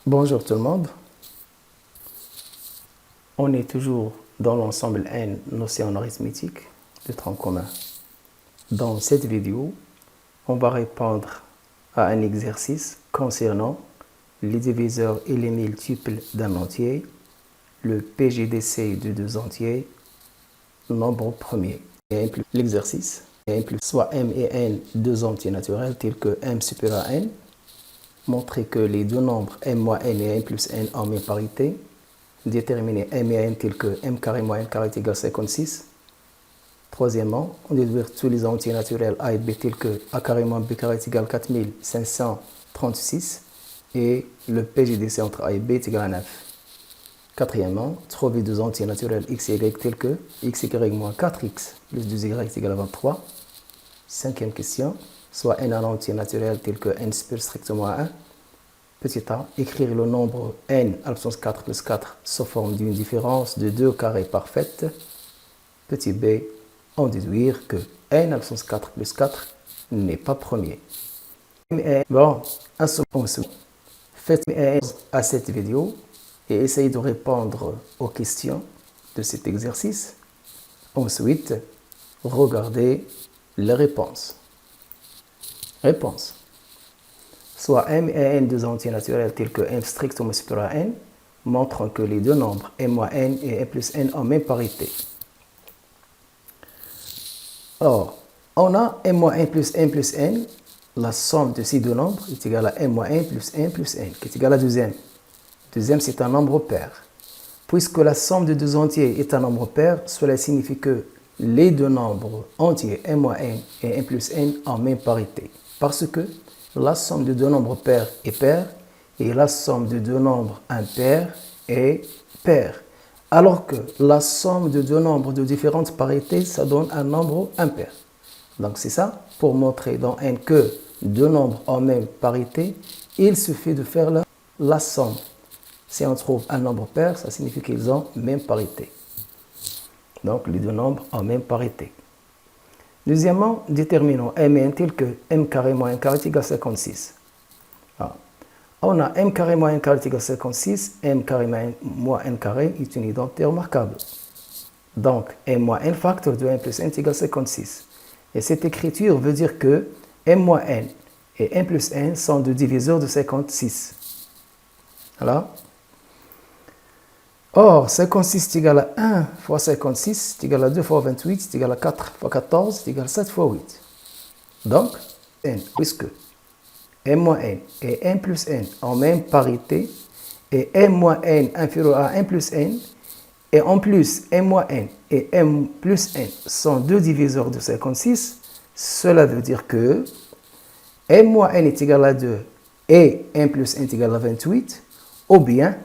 Bonjour tout le monde. On est toujours dans l'ensemble N notion arithmétique de tronc commun. Dans cette vidéo, on va répondre à un exercice concernant les diviseurs et les multiples d'un entier, le PGDC de deux entiers, nombre premier. L'exercice implique soit M et N deux entiers naturels tels que M supérieur à N, montrer que les deux nombres m moins n et n plus n ont même parité, déterminer m et n tels que m carré moins n carré est égal à 56. Troisièmement, on déduire tous les entiers naturels a et b tels que a carré moins b carré est égal à 4536 et le PGDC entre a et b est égal à 9. Quatrièmement, trouver deux entiers naturels x et y tels que x y moins 4x plus 2y est égal à 23. Cinquième question, soit n un entier naturel tel que n supérieur strictement à 1. Petit a, écrire le nombre n à la puissance 4 plus 4 sous forme d'une différence de 2 carrés parfaite. Petit b, en déduire que n à la puissance 4 plus 4 n'est pas premier. Bon, un second. Faites à cette vidéo et essayez de répondre aux questions de cet exercice. Ensuite, regardez les réponses. Réponse. Soit m et n deux entiers naturels tels que m strictement supérieur à n, montrant que les deux nombres m moins n et n plus n ont même parité. Or, on a m moins n plus n, la somme de ces deux nombres est égale à m moins n, qui est égal à deuxième. Deuxième, c'est un nombre pair. Puisque la somme de deux entiers est un nombre pair, cela signifie que les deux nombres entiers m moins n et n plus n ont même parité. Parce que la somme de deux nombres pairs est pair et la somme de deux nombres impairs est pair. Alors que la somme de deux nombres de différentes parités, ça donne un nombre impair. Donc c'est ça, pour montrer dans N que deux nombres ont même parité, il suffit de faire la somme. Si on trouve un nombre pair, ça signifie qu'ils ont même parité. Donc les deux nombres ont même parité. Deuxièmement, déterminons m et n tel que m carré moins n carré est égal à 56. Alors, on a m carré moins n carré est égal à 56, m carré moins n carré est une identité remarquable. Donc, m moins n facteur de m plus n est égal à 56. Et cette écriture veut dire que m moins n et n plus n sont deux diviseurs de 56. Voilà. Or, 56 est égal à 1 fois 56, est égal à 2 fois 28, est égal à 4 fois 14, est égal à 7 fois 8. Donc, n, puisque m moins n et n plus n ont même parité, et m moins n inférieur à n plus n, et en plus m moins n et m plus n sont deux diviseurs de 56, cela veut dire que m moins n est égal à 2 et m plus n est égal à 28, ou bien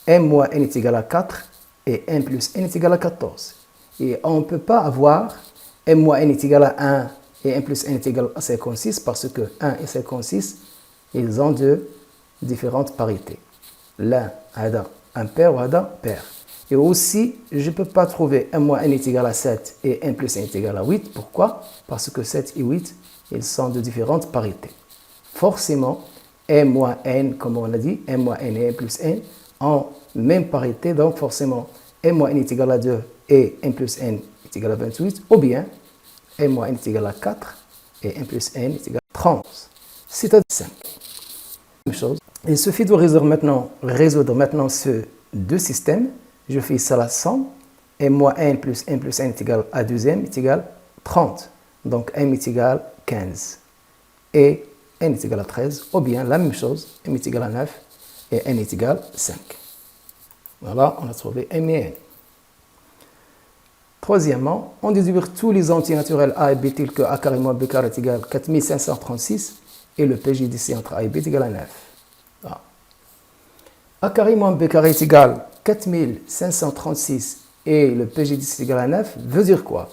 m moins n est égal à 4 et m plus n est égal à 14. Et on ne peut pas avoir m moins n est égal à 1 et m plus n est égal à 56 parce que 1 et 56, ils ont deux différentes parités. L'un a un pair ou un pair. Et aussi, je ne peux pas trouver m moins n est égal à 7 et m plus n est égal à 8. Pourquoi? Parce que 7 et 8, ils sont de différentes parités. Forcément, m moins n, comme on a dit, m moins n et m plus n en même parité, donc forcément m moins n est égal à 2 et m plus n est égal à 28, ou bien m moins n est égal à 4 et m plus n est égal à 30, c'est-à-dire 5. Même chose. Il suffit de résoudre maintenant ces deux systèmes. Je fais ça la somme. M moins n plus n plus n est égal à deuxième est égal à 30. Donc m est égal à 15 et n est égal à 13, ou bien la même chose, m est égal à 9 et n est égal à 5. Voilà, on a trouvé m et n. Troisièmement, on déduire tous les entiers naturels a et b tels que a carré moins b carré est égal à 4536 et le PGDC entre a et b est égal à 9. Voilà. A carré moins b carré est égal à 4536 et le PGDC est égal à 9 veut dire quoi?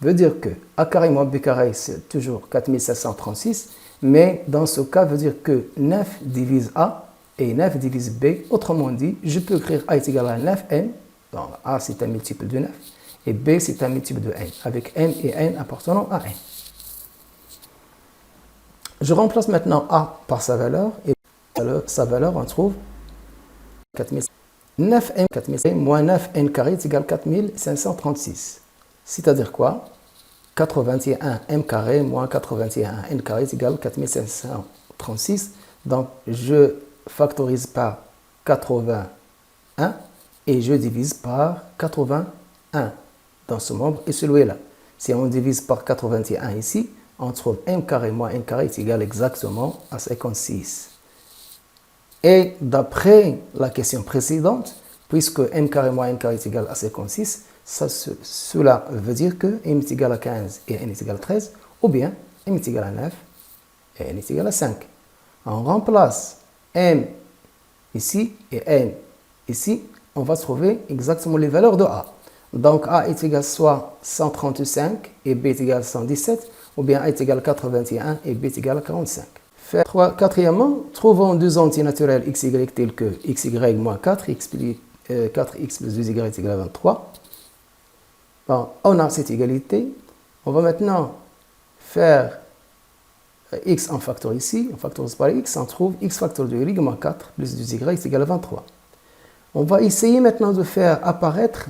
Veut dire que a carré moins b carré c'est toujours 4536, mais dans ce cas veut dire que 9 divise a et 9 divise b. Autrement dit, je peux écrire a est égal à 9n, donc a c'est un multiple de 9, et b c'est un multiple de n, avec n et n appartenant à n. Je remplace maintenant a par sa valeur, et sa valeur on trouve 4000. 9n 4000 moins 9n carré est égal à 4536. C'est-à-dire quoi? 81m carré moins 81n carré est égal à 4536. Donc, je factorise par 81 et je divise par 81 dans ce nombre et celui-là. Si on divise par 81 ici, on trouve m carré moins n carré est égal exactement à 56. Et d'après la question précédente, puisque m carré moins n carré est égal à 56, cela veut dire que m est égal à 15 et n est égal à 13, ou bien m est égal à 9 et n est égal à 5. On remplace m ici et n ici, on va trouver exactement les valeurs de a. Donc a est égal soit 135 et b est égal à 117, ou bien a est égal à 81 et b est égal à 45. Quatrièmement, trouvons deux entiers naturels xy tels que xy moins 4, 4x plus 2y est égal à 23. Bon, on a cette égalité. On va maintenant faire x en facteur ici. On factorise par x, on trouve x facteur de y moins 4 plus 2y est égal à 23. On va essayer maintenant de faire apparaître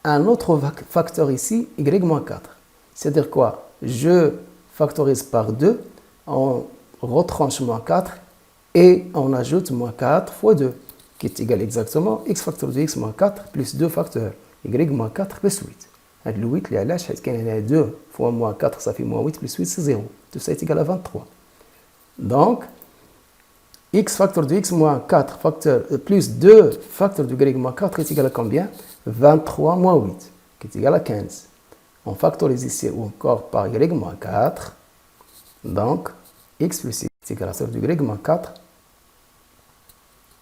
un autre facteur ici, y moins 4. C'est-à-dire quoi? Je factorise par 2, on retranche moins 4 et on ajoute moins 4 fois 2, qui est égal exactement x facteur de x moins 4 plus 2 facteurs, y moins 4 plus 8. Le 8, il y a 2 fois moins 4, ça fait moins 8 plus 8, c'est 0. Tout ça est égal à 23. Donc, x facteur de x moins 4 facteur, plus 2 facteur de y moins 4 est égal à combien? 23 moins 8, qui est égal à 15. On factorise ici encore par y moins 4. Donc, x plus x est égal à facteur de y moins 4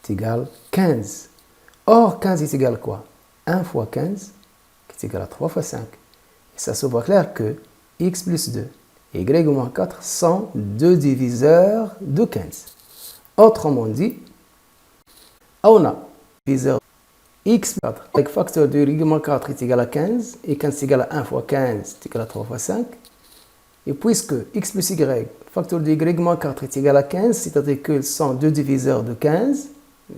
est égal à 15. Or, 15 est égal à quoi? 1 fois 15, qui est égal à 3 fois 5. Et ça se voit clair que x plus 2 et y moins 4 sont deux diviseurs de 15. Autrement dit, on a diviseur x avec facteur de y moins 4 est égal à 15, et 15 est égal à 1 fois 15 est égal à 3 fois 5. Et puisque x plus y, facteur de y moins 4 est égal à 15, c'est-à-dire qu'ils sont deux diviseurs de 15,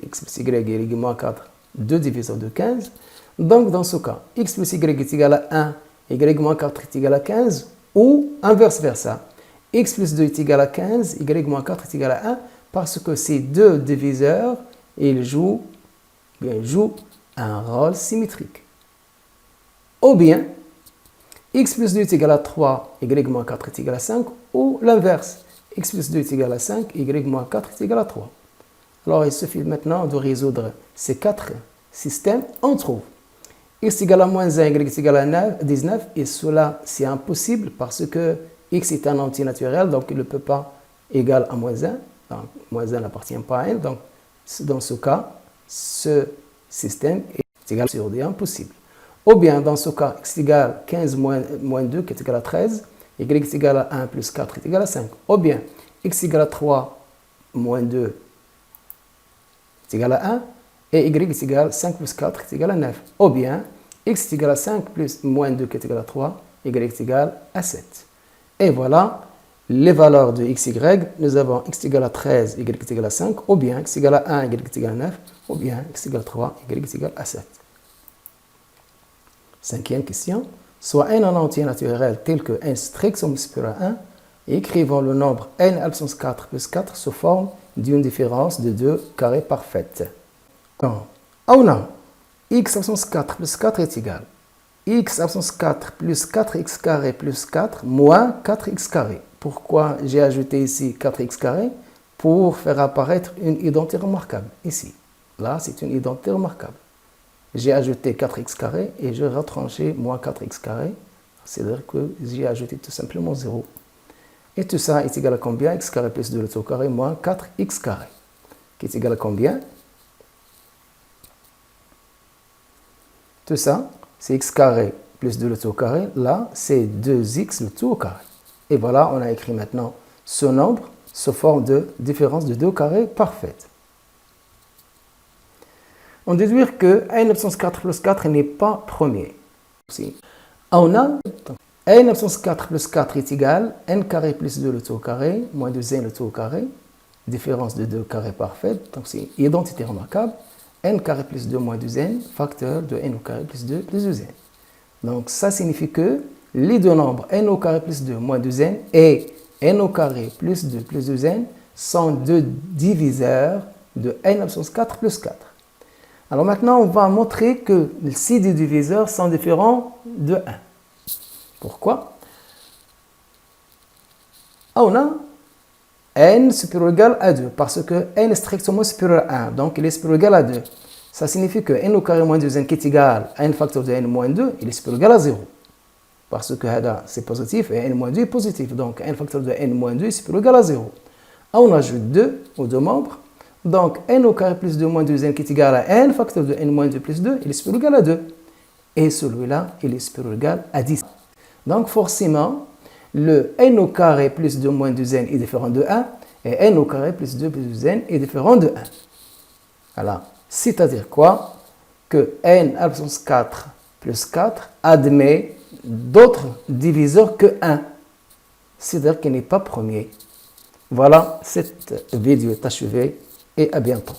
x plus y et y moins 4, deux diviseurs de 15, donc dans ce cas, x plus y est égal à 1 et y moins 4 est égal à 15, ou inverse versa, x plus 2 est égal à 15, y moins 4 est égal à 1, parce que ces deux diviseurs, ils jouent un rôle symétrique. Ou bien, x plus 2 est égal à 3, y moins 4 est égal à 5, ou l'inverse, x plus 2 est égal à 5, y moins 4 est égal à 3. Alors, il suffit maintenant de résoudre ces quatre systèmes. On trouve x est égal à moins 1, y est égal à 19, et cela, c'est impossible parce que x est un entier naturel, donc il ne peut pas égal à moins 1. Donc, moins 1 n'appartient pas à n. Donc, dans ce cas, ce système est égal sur D, impossible. Ou bien, dans ce cas, x est égal à 15 moins 2, qui est égal à 13, y est égal à 1 plus 4 est égal à 5. Ou bien, x est égal à 3 moins 2 est égal à 1, et y est égal à 5 plus 4 est égal à 9. Ou bien, x est égal à 5 plus moins 2 qui est égal à 3, y est égal à 7. Et voilà les valeurs de x, y. Nous avons x est égal à 13, y est égal à 5, ou bien x est égal à 1, y est égal à 9, ou bien x est égal à 3, y est égal à 7. Cinquième question. Soit n en entier naturel tel que n strict somme supérieure à 1, et écrivons le nombre n absence 4 plus 4 sous forme d'une différence de 2 carrés parfaite. Donc, on a x absence 4 plus 4 est égal x absence 4 plus 4x carré plus 4 moins 4x carré. Pourquoi j'ai ajouté ici 4x carré? Pour faire apparaître une identité remarquable. Ici, là, c'est une identité remarquable. J'ai ajouté 4x carré et j'ai retranché moins 4x carré. C'est-à-dire que j'ai ajouté tout simplement 0. Et tout ça est égal à combien? X carré plus 2 le tout carré moins 4x carré. Qui est égal à combien? Tout ça, c'est x carré plus 2 le tout carré. Là, c'est 2x le tout au carré. Et voilà, on a écrit maintenant ce nombre sous forme de différence de 2 carrés parfaite. On déduit que n absence 4 plus 4 n'est pas premier. On a n absence 4 plus 4 est égal à n carré plus 2 le tout au carré moins 2n le tout au carré. Différence de 2 carrés parfaite. Donc c'est identité remarquable. n carré plus 2 moins 2n, facteur de n au carré plus 2 plus 2n. Donc ça signifie que les deux nombres n au carré plus 2 moins 2n et n au carré plus 2 plus 2n sont deux diviseurs de n absence 4 plus 4. Alors maintenant, on va montrer que ces deux diviseurs sont différents de 1. Pourquoi? On a n supérieur ou égal à 2, parce que n est strictement supérieur à 1, donc il est supérieur ou égal à 2. Ça signifie que n au carré moins 2n qui est égal à n facteur de n moins 2, il est supérieur ou égal à 0. Parce que c'est positif et n moins 2 est positif, donc n facteur de n moins 2 est supérieur ou égal à 0. On ajoute 2 aux deux membres, donc n au carré plus 2 moins 2n qui est égal à n facteur de n moins 2 plus 2, il est supérieur ou égal à 2. Et celui-là, il est supérieur ou égal à 10. Donc forcément, le n au carré plus 2 moins 2n est différent de 1, et n au carré plus 2 plus 2n est différent de 1. Voilà. C'est-à-dire quoi? Que n absence 4 plus 4 admet d'autres diviseurs que 1. C'est-à-dire qu'il n'est pas premier. Voilà, cette vidéo est achevée et à bientôt.